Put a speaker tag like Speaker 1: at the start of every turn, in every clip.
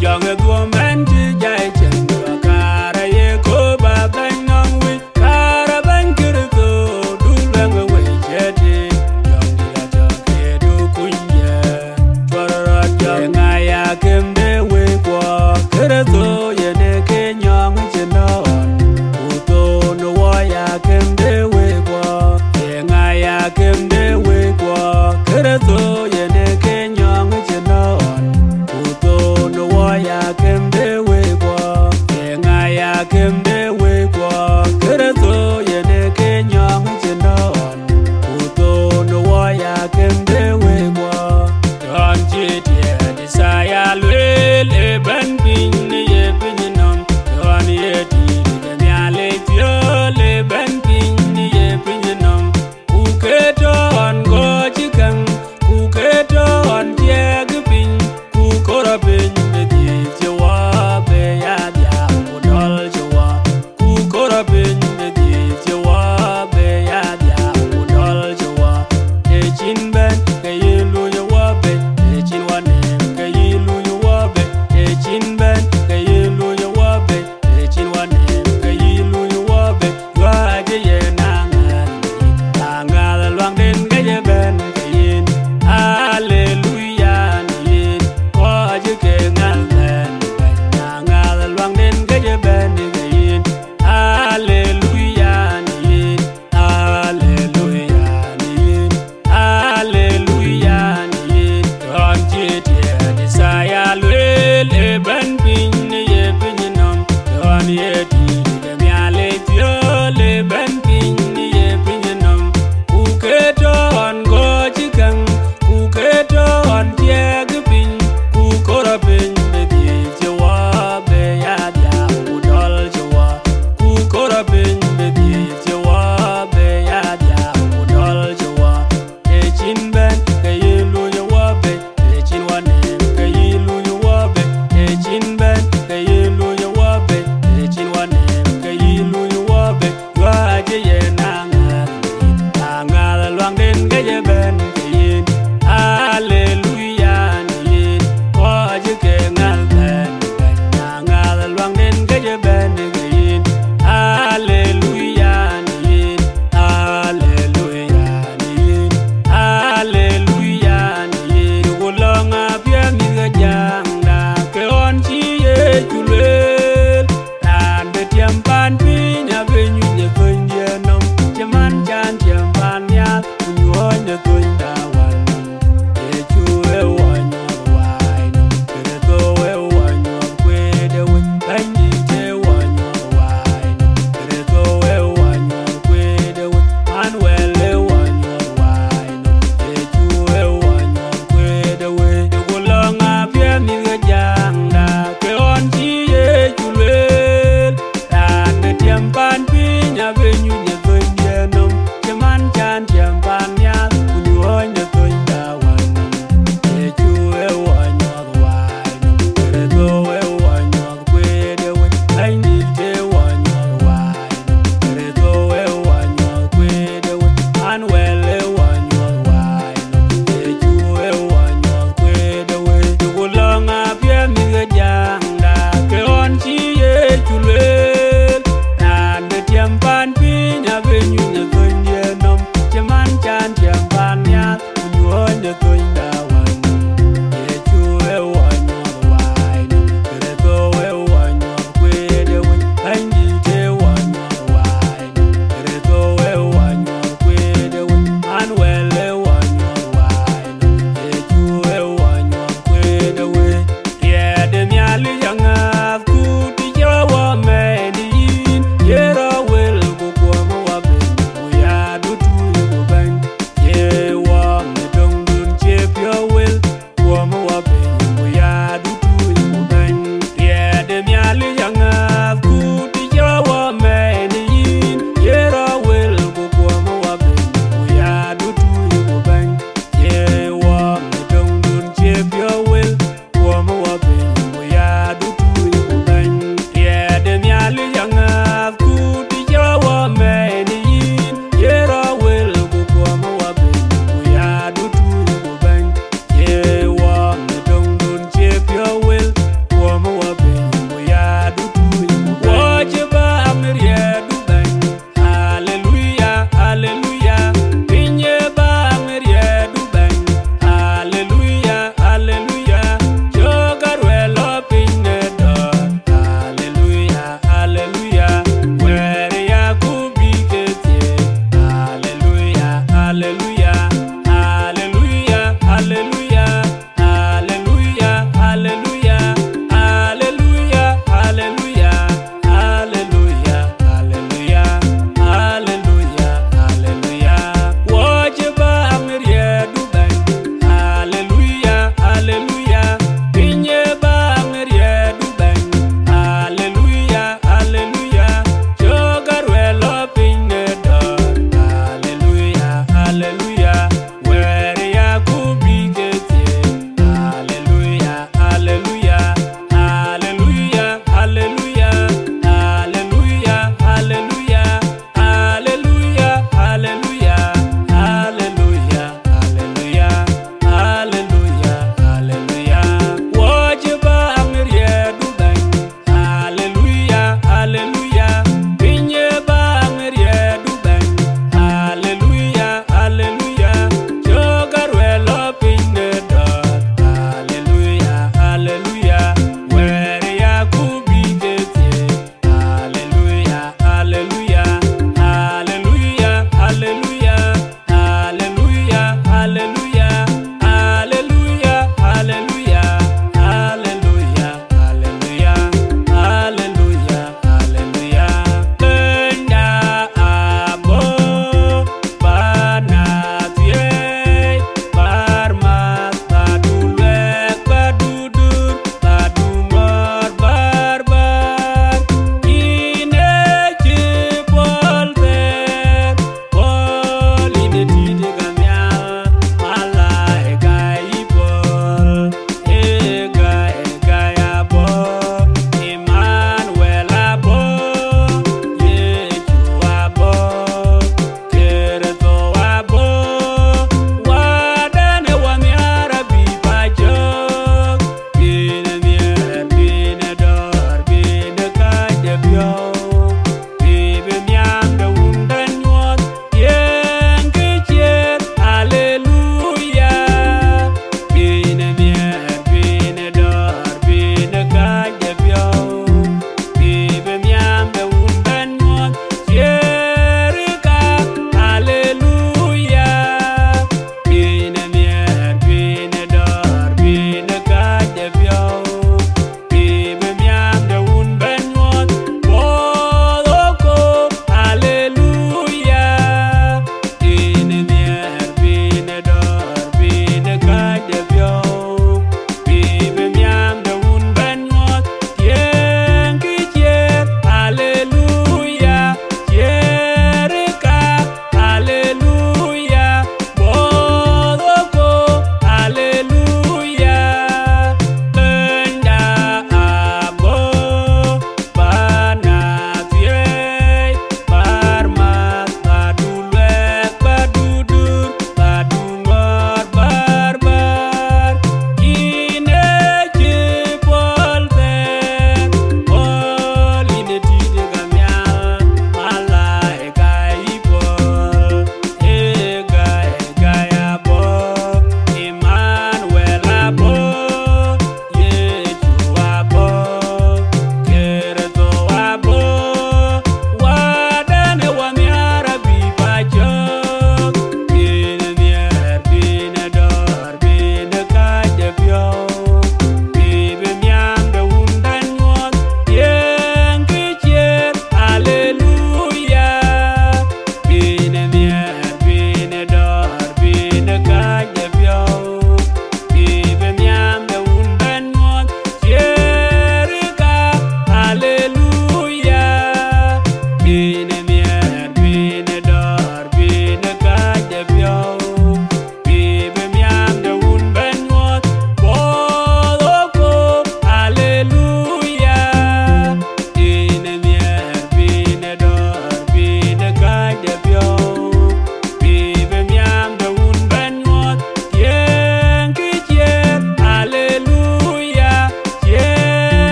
Speaker 1: Young a woman, Jai Chandra, Kara, Yeko, Baban, Nongwi, Karaban, Kirito, Dulang away, Jetty, Young Dilata, Do Kuya, Twara, Young Ayakim, the way, Kirito, Yaneke, Young Janon, Uto, no Wayakim, the way, Yang Ayakim, the way, Kirito, Yaneke, Young Janon, Uto, no Wayakim, the way.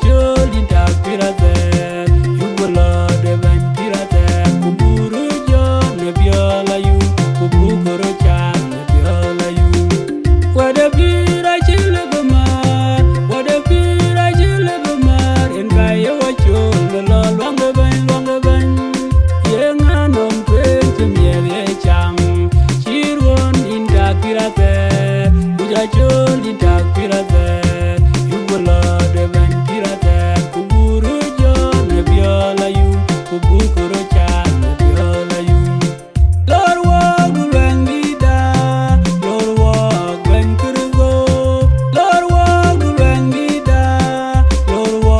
Speaker 1: choli tak pirate yugola de ben pirate kuburu jo ne biola yu kubukoro chan ne biola yu wada pira chile bamar wada pira chile bamar en kaya wachol lo long de ben yenga nom twen miye cham chirwon inda pirate buja choli tak pirate yugola de ben pirate kuburu jo ne biola yu kubukoro chan ne biola yu lor wa gulengida lor wa gwen kurgo lor wa gulengida lor wa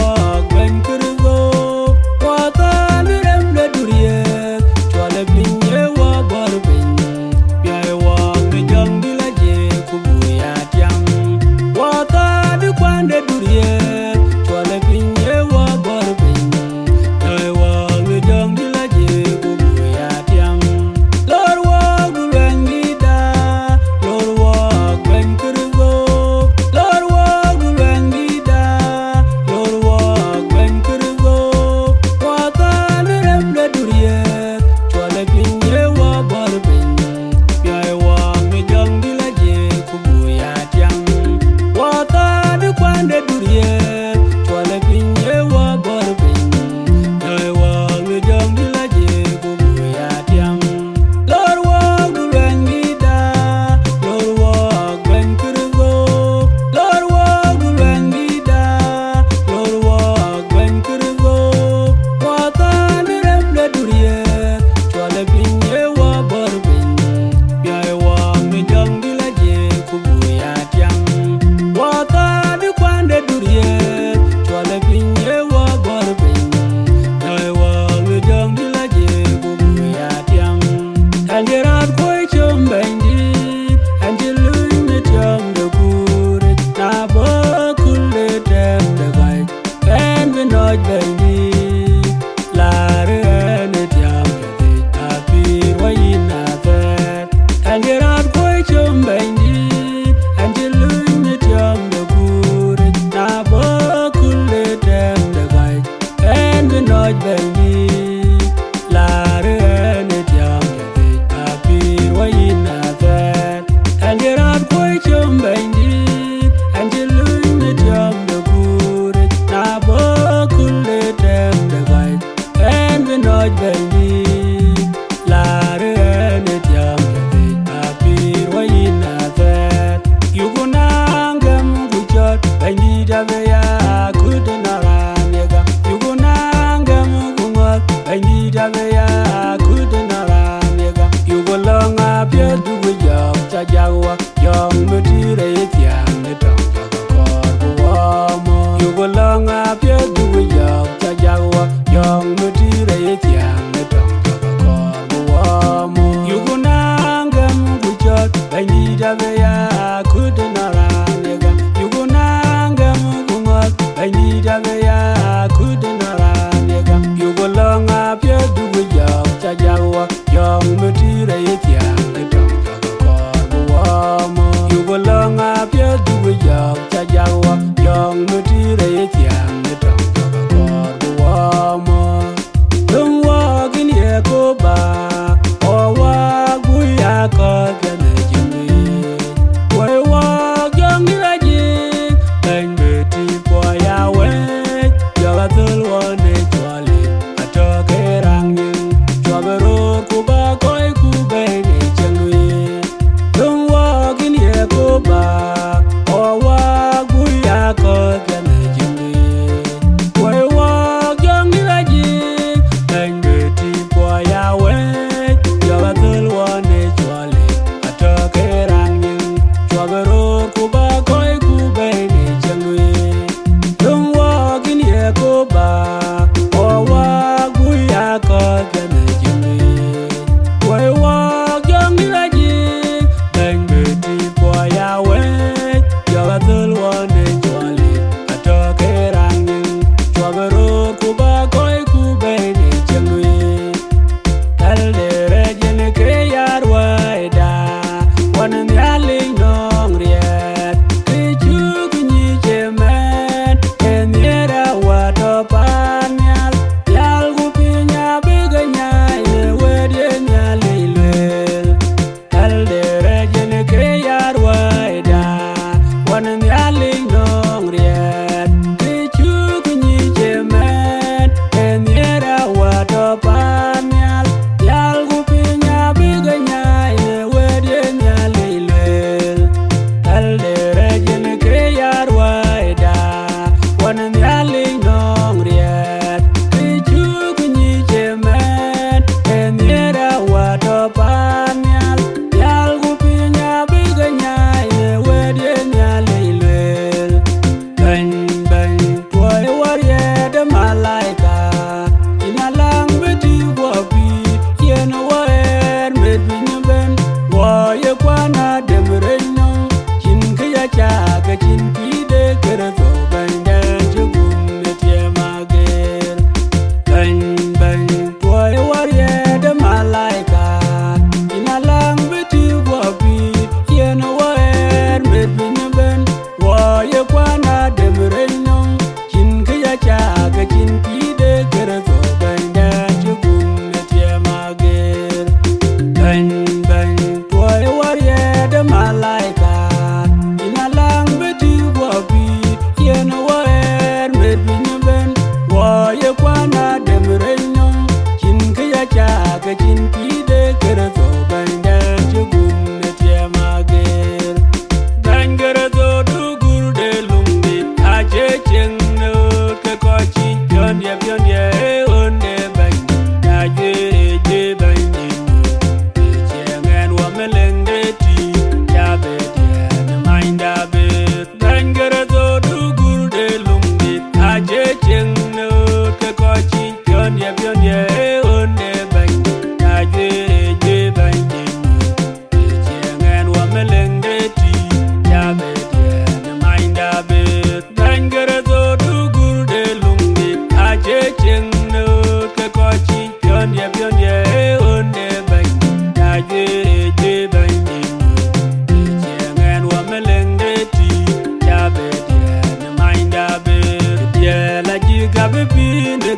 Speaker 1: gwen kurgo wa ta mirem le duriye chwale pinye wa borbin biay wa me jam dilaje kubuya tiam wa ta di kwande duriye chwale pinye wa borbin biay wa me jam dilaje kubuya tiam lor wa gulengida lor wa gwen kurgo lor wa gulengida lor wa gwen kurgo wa ta mirem le duriye chwale pinye wa borbin biay wa me jam dilaje kubuya tiam wa ta di kwande duriye chwale pinye wa borbin biay wa me jam dilaje kubuya tiam lor wa gulengida lor wa gwen kurgo lor wa gulengida lor wa gwen kurgo wa ta mirem le duriye chwale pinye wa borbin biay wa me jam dilaje kubuya tiam wa ta di kwande duriye chwale pinye wa borbin biay wa me jam dilaje kubuya tiam angerat koy chombendi angelun me tiam de gure na ba kulle tem de gai en we noj bendi lare ne tiam de apir wayina vet angerat koy chombendi angelun me tiam de gure na ba kulle tem de gai en we noj bendi lare ne tiam de apir wayina vet angerat koy chombendi angelun me tiam de gure na ba kulle tem de gai en we noj bendi lare ne tiam de apir wayina vet yugunangam guchot bendi daveya kudenara nega yugunangam kungot bendi daveya kudenara nega yugolonga pye dugujam chajawa yom mutire tiang nedong kor buwamo yugolonga pye dugujam chajawa yom mutire tiang nedong kor buwamo yugunangam guchot bendi daveya kudenara nega yugunangam kungot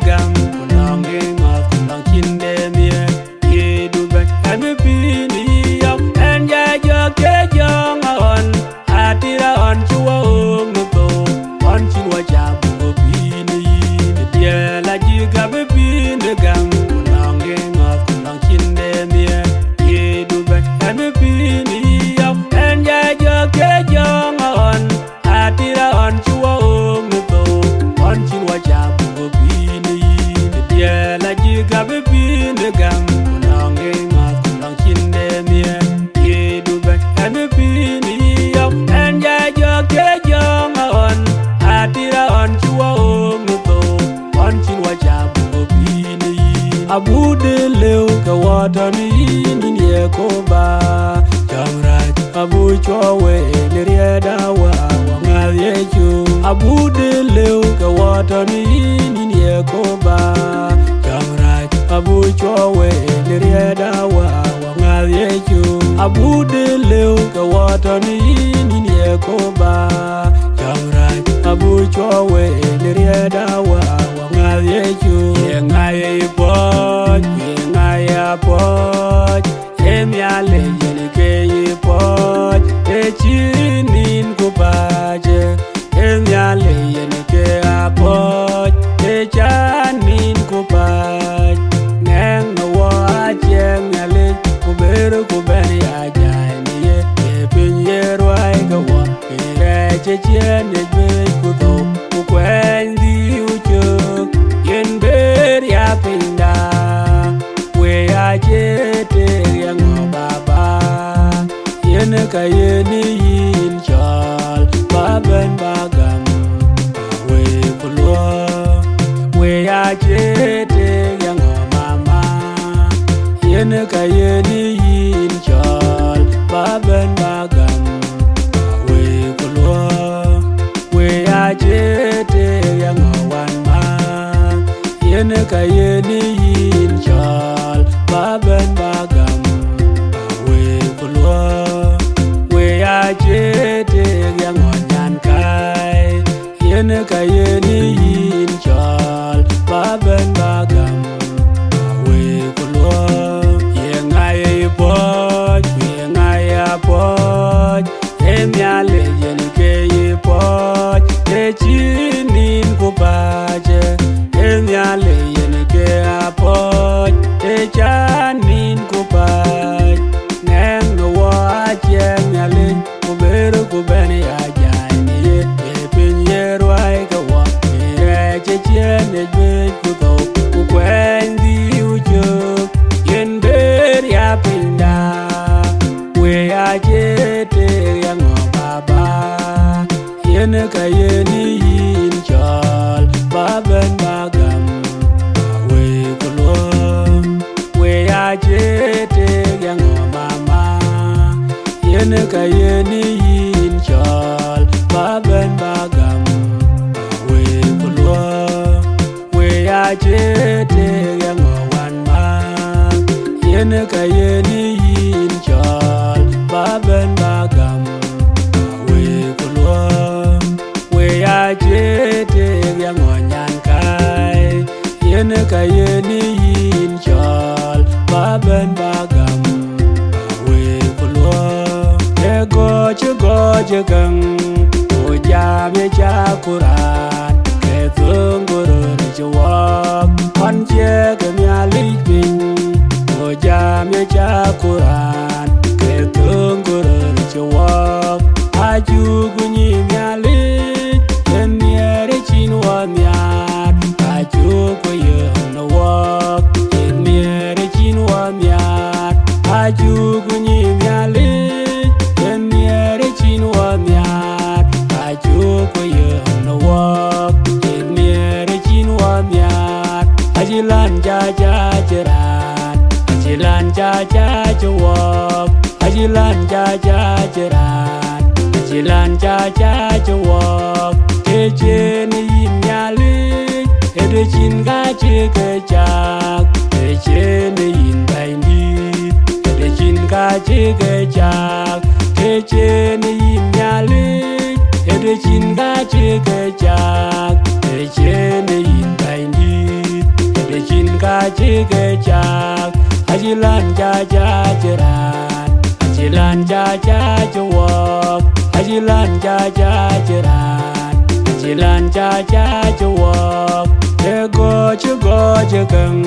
Speaker 1: gam kunang ma kunang kinde mie ye du ba am pini yo en ja jo ke jong on atira on chuo no to on chwa ja bu pini de dia la ji ga be pini gam kunang ma kunang kinde mie ye du ba am pini yo en ja jo ke jong on atira on chuo no to on chwa ja bu pini de dia la ji ga be pini gam kunang ma kunang kinde mie ye du ba am pini yo en ja jo ke jong on atira on chuo no to on chwa ja bu pini abude leu ka watani ni ye ko ba jamra abu chowe ni rieda wa ngal ye chu abude leu ka watani ni ye ko ba jamra abu chowe ni rieda wa ngal ye chu abude leu ka watani ni ye ko ba jamra abu chowe ni rieda wa ngal ye chu ye ngai pot ye ngai pot em ya le ye ke ye pot e chinin ko baje em ya le ye ke pot e chanin ko baje neng no wa chen ya le ko ber ko ben ya jai ni ye pin ye roi ga wa re che chen ye be ko to ko kwen di u chuk yen ber ya pinda we ya che te yang baba yen ka yen yin chal ba ben bagam we kulwa we ya che te yang mama yen ka yen yin chal ba ben bagam we kulwa we ya che te yang wan ma yen ka yen yin chal ba ben bagam we kulwa we ya che te yang nyan kai yen ka yen yin chal ba ben bagam we kulwa ye ngai pot we ngai pot em ya le yen ke ye pot e chinin ko baje em ya le yen ke pot e chanin ko baje neng no wa chen ya le ko ber ko ben ya jai ni ye pin ye roi ka wa re che chen e be ko to ko kwen di u chu yen ber ya pinda we ya che te ya ngo baba yen ka yen yin chal ba ben bagam we kulwa we ya che te ya ngo mama yen ka yen yin chal ba ben bagam we kulwa we ya che te ya ngo wan ma yen ka yen yin chal ba ben bagam we kulwa we ya che te ya ngo nyan kai yen ka yen yin chal ba ben bagam we kulwa e go che gang o ja me cha kuran ke zunguru ni chwa on che ke mya li pin o ja me cha kuran ke zunguru ni chwa aju gunyi mya li yen ye re chin wa mya aju ko ye no wa yen ye re chin wa mya aju gunyi mya li yen ye re chin wa mya aju ko ye no wa yen ye re chin wa mya ajilan ja ja jeran ajilan ja ja jawab ajilan ja ja jeran ajilan ja ja jawab che ni nya li ede chin ga che ke chak che ni in bai ni ede chin ga che ke chak che ni nya li ede chin ga che ke chak che ni in bai ni ajilan jaja jiran, ajilan jaja jawab, go jegeng,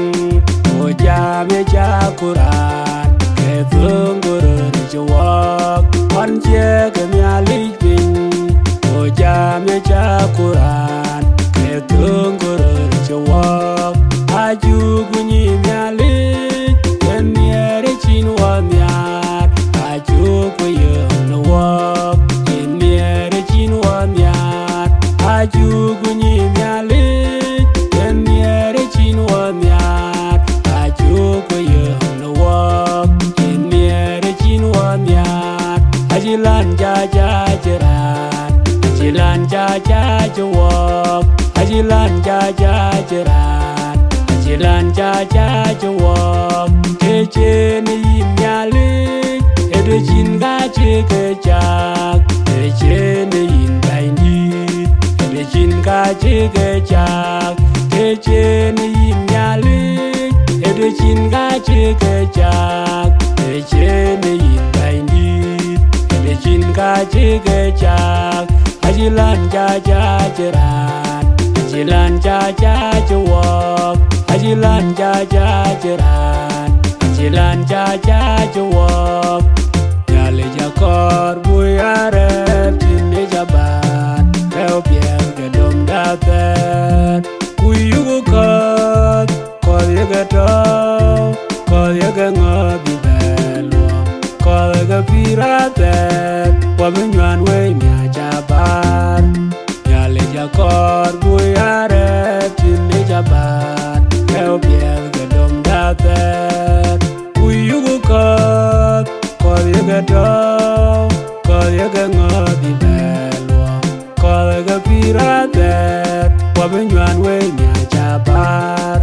Speaker 1: ojam jakuran, ketungguran jawab, onje kemialik bin, ojam jakuran, ketungguran jawab, aju bunyi mialik, kemiare cinwa miar, aju kuyeng nawab, kemiare cinwa miar, aju bunyi mialik, kemiare cinwa miar, aju kuyeng nawab, kemiare cinwa miar, ajilan jaja jeran, ajilan jaja jawab, ajilan jaja jeran, ajilan jaja jawab, kece ni mialik, edecin gaje kecak, kece ni indai edecin gaje kecak, kece ni mialik, edecin gaje kecak, kece ni indai edecin gaje kecak, ajilan jaja jeran, ajilan jaja jawab, ajilan jaja jeran, ajilan jaja jawab, nyale jakor buyarep cine jabat, kau pier gedom dapat, kuyugu kot, kol yaga tau, kol yaga ngobi belo, kol yaga piratet, wamenyuan we mia jabat, nyale jakor buyarep cine jabat, kau pier gedom dapat, kuyugu kot, kol yaga tau, kol yaga ngobi belo, kol yaga piratet, wamenyuan we mia jabat,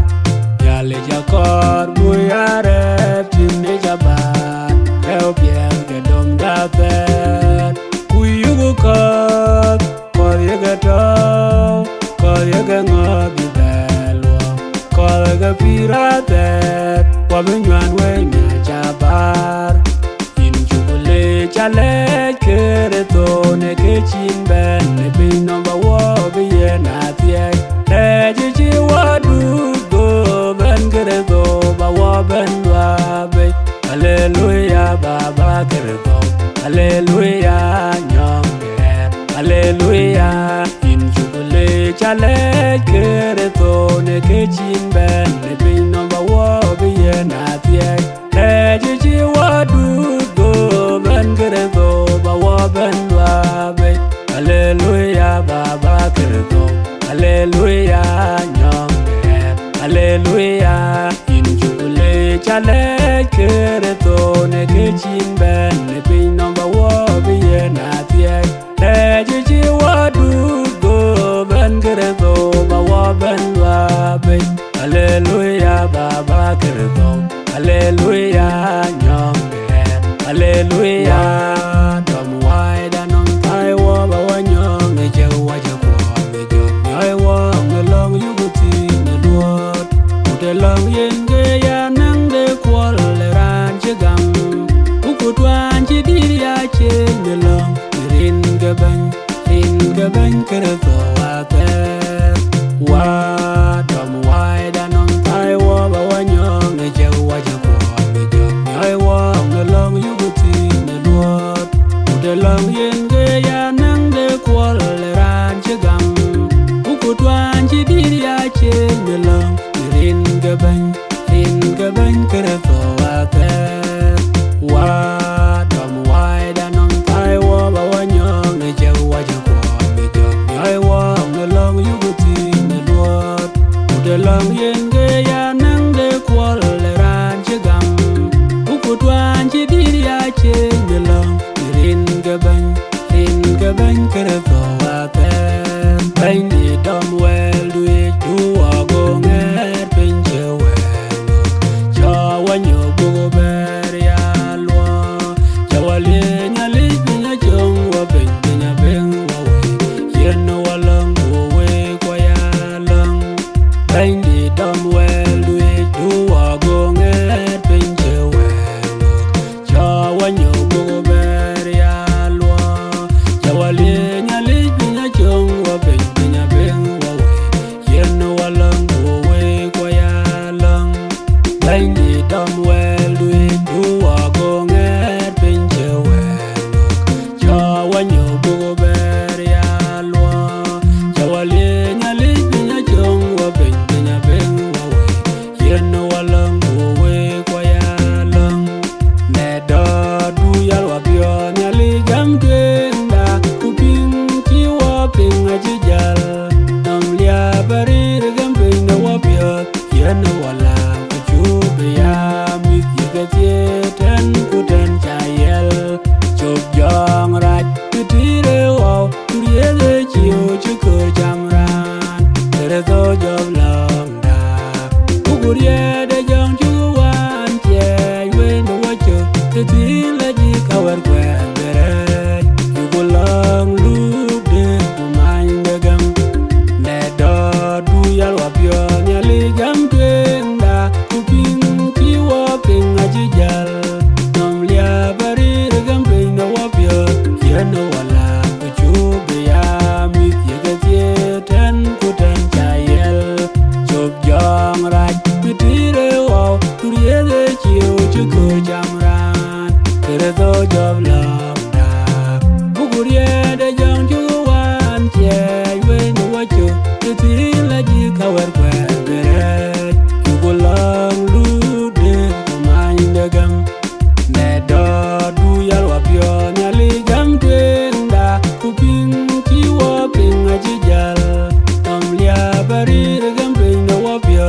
Speaker 1: nyale jakor buyarep cine jabat, kau pier gedom dapat, kuyugu kot, kol yaga tau, kol yaga ngobi belo, kol yaga piratet, wamenyuan we mia jabar, injukule chale kereto ne kechin ben ne bin number wo biye na tie, reji wadu go ben kereto ba wo ben wabe, hallelujah baba kereto, hallelujah nyongger, hallelujah, injukule chale kereto ne kechin ben ne bin number wo biye na tie, reji wadu go ben kereto ba wo ben wabe, hallelujah baba kereto, hallelujah nyongger, hallelujah, injukule chale kereto ne kechin ben ne bin number wo biye na tie, reji wadu go ben kereto ba wo ben wabe, hallelujah baba kereto, hallelujah nyongger, hallelujah, dom waida non tai wo ba wanyong ne jewa jeko ne jok nyai wo ne long yuguti ne luot, ute long yenge ya nang de kwol le ran jegam, ukutwan jidiri ya che ne long, rin gaban kereto wate, wa dom waida non tai wo ba wanyong ne jewa jeko ne jok nyai wo ne long yuguti ne luot, ute long yenge ya nang de kwol le ran jegam, ukutwan jidiri ya che ne long, rin gaban kereto wate, wa dom waida non tai wo ba wanyong ne jewa jeko ne jok nyai wo ne long yuguti ne luot, ute long yenge ya nang de kwol le ran jegam, ukutwan jidiri ya che ne long, rin gaban kereto wate, bain di dom wel duit duwa go nger pinje wel, jawa nyo bugo ber ya luot. ti la ji ka war kwa beret ku long lu de mind gam ne do du yal wa pyo nyali gam twenda ku ping ki wo ping a ji jal tam lia bari gam ping no wa pyo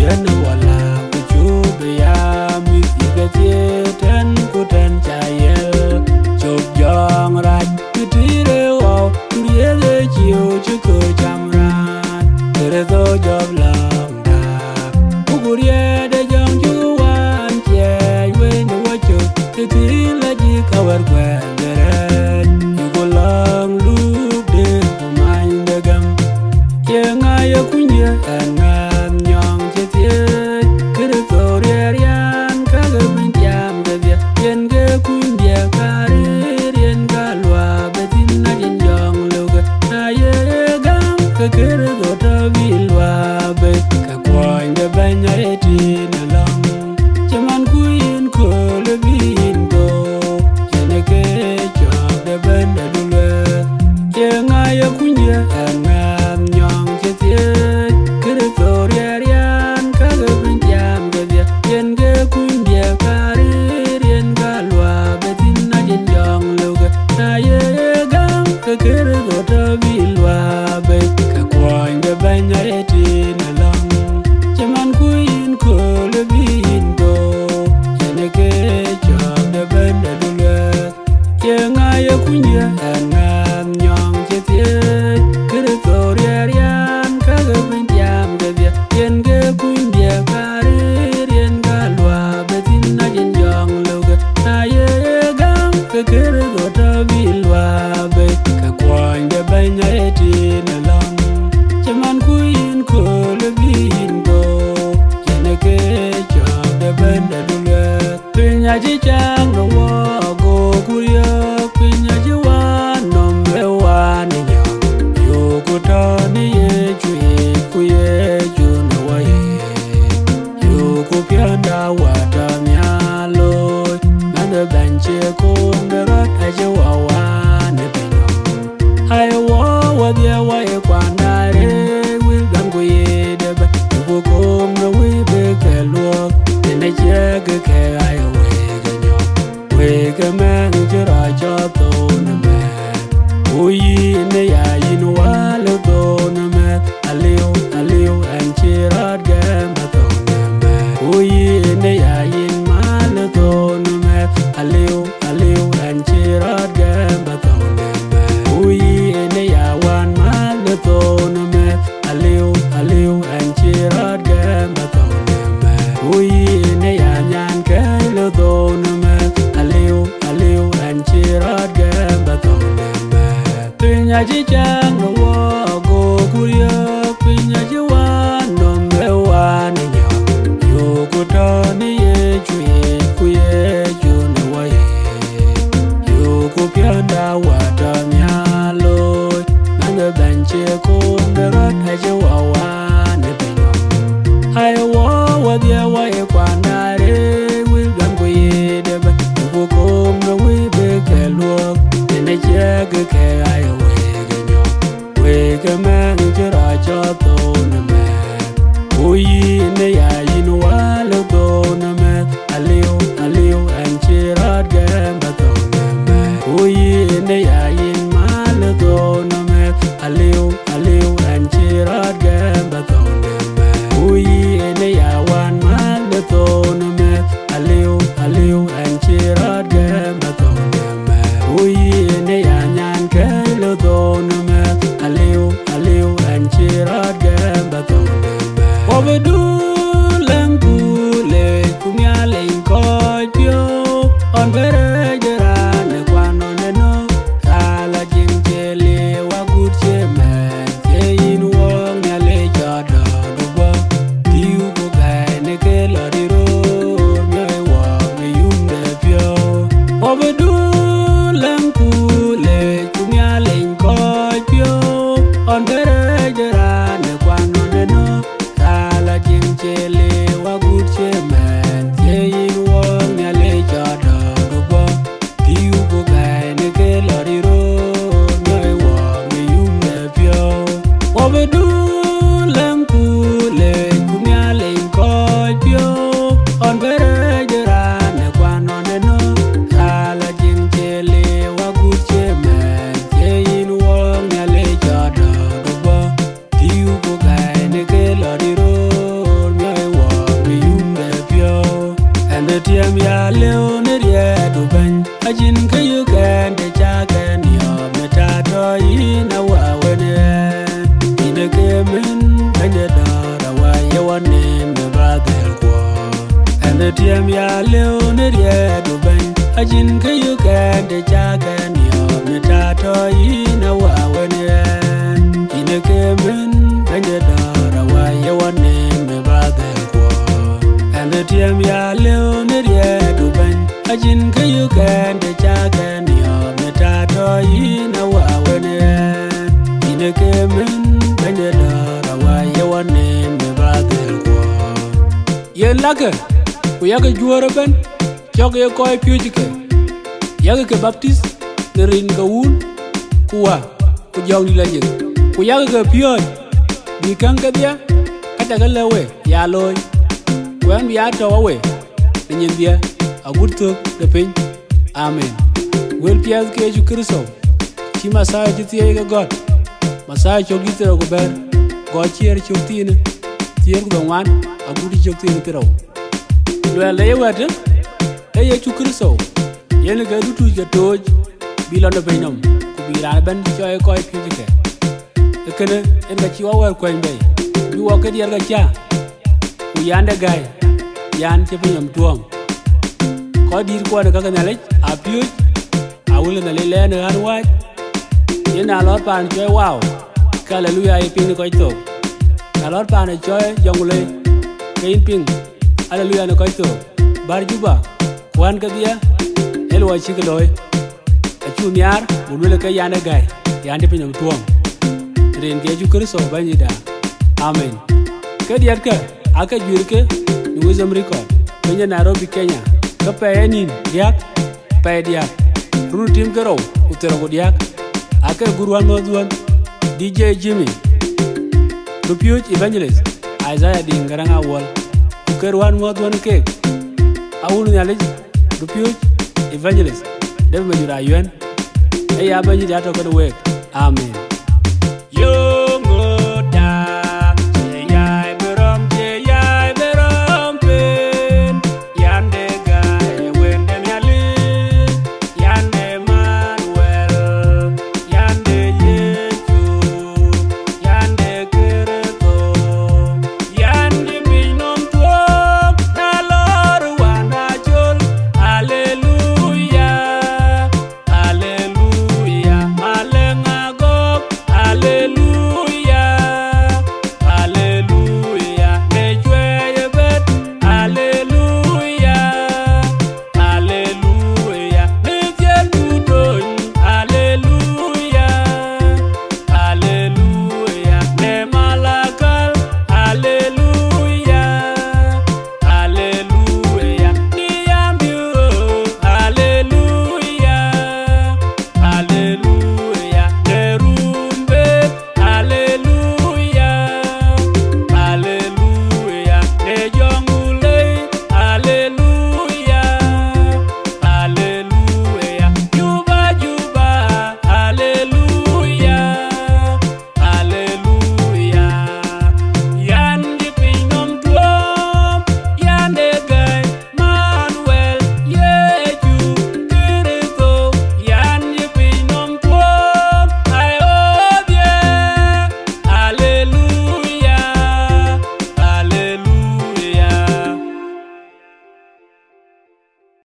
Speaker 1: yen wala ku chu be ya mi ga ti ten ku ten cha yel chok jong raj ku ti re wo ku ye le chiu chu ko jam ran re do job long da ku gu ye de jong chu wan che we no wa chu ti la ji ka war kwa beret ku long lu de ku mind gam ye nga ye ku ye ngam nyong che ti kre so re yan ka ga bin jam ga ye yen ge ku ye ka ren ga lwa be tin na yen jong lu ga na ye gam ka kre do ta bi lwa be ka kwa de ban ya ti na long chaman ku yin ko le bin do yen ge jo de ban da lu le ye nga ye ku ye ngam nyong che ti kre so re yan ka ga bin jam ga ye yen ge ku ye ka ren ga lwa be tin na yen jong lu ga na ye gam ka kre do ta bi lwa be ka kwa de ban ya ti na long chaman ku yin ko le bin do yen ge jo de ban da lu le ye nga ye ku ye ngam nyong che ti kre so re yan ka ga bin jam ga ye yen ge ku ye ka ren ga lwa be tin na yen jong lu ga na ye gam ka kre do ta bi lwa be ka kwa de ban ya ti na long chaman ku yin ko le bin do yen ge jo de ban da lu le pinya ji chang no wo go ku ye pinya ji wa no me wa ni yo yo ku to ni ye ju no wa ye yo ku pya da wa ta mya lo na de ban che ko de ra ta je wa ne pe no ai wa dia wa e kwa na re wi gan ku ye de ba ku ko no wi be ke lo ne che ke ai we ke man je ra cho to na me uyi ne ya yin wa lo to na me aliu an che ra ga ma to na me uyi ne ya yin ma lo to na me aliu an che ra ga ma to na me uyi ne ya wan ma lo to na me aliu an che ra ga ma to na me uyi ne ya nyan ke lo to na me aliu an che ra ga ma to na me pinya ji chang no wo go ku ye pinya ji wa no me wa ni yo ku to ni ye ju no wa ye yo ku pya da wa ta nya lo na de ban che ko de ra ta je wa ne pe no ai wa dia wa e kwa na re wi gan ku ye de ba ku ko no wi be ke lo ne che ke ai we ge nyo bende dara wa yawane me badel kwa ande tiem ya leo ne riedo ben ajin kayu kende chagan yo metato ina wa wene ine kemen bende dara wa yawane me badel kwa ande tiem ya leo ne riedo ben ajin kayu kende chagan yo metato ina wa wene ine kemen bende dara wa yawane me badel kwa yen lake ku yaga juara ben chok ye koy pyujike yaga ke baptist ne rin ga wun kuwa ku jong ni laje ku yaga ke pyoj bi kan ka dia kata ga lewe ya loy wen ya to we nyin dia agurto de pin amen wel piaz ke ju kristo chi masai ti tie ga god masai chok di tero go ber go chier chok tine tier go wan agudi chok tine tero Luella yewete eye chukristo yene ga dutu ga toj bilondo benom ku bira ben choy koy pijike ekene en ga chiwa wer koy mbey bi wo ke dier ga cha ku yande gay yan te benom tuom ko dir ko de ga nale a piuj a wule na le ne an wa yena lor pan choy wow hallelujah e pin koy to lor pan choy jongule kein ping hallelujah no koy to bar juba wan ka dia elwa chikloy achu miar bulule ka yana gay yande pinyam tuom ren ge ju kristo banida amen ka dia ka aka jurke ni wizam record kenya Nairobi Kenya ka penin diak pe dia ru tim garo utero go diak aka guruan modwan DJ Jimmy Dupuch Evangelist Isaiah Dingaranga wall kerwan modwan kek awul nyale Dupuch Evangelist dev majura yuen e ya banyi dato ko wek amen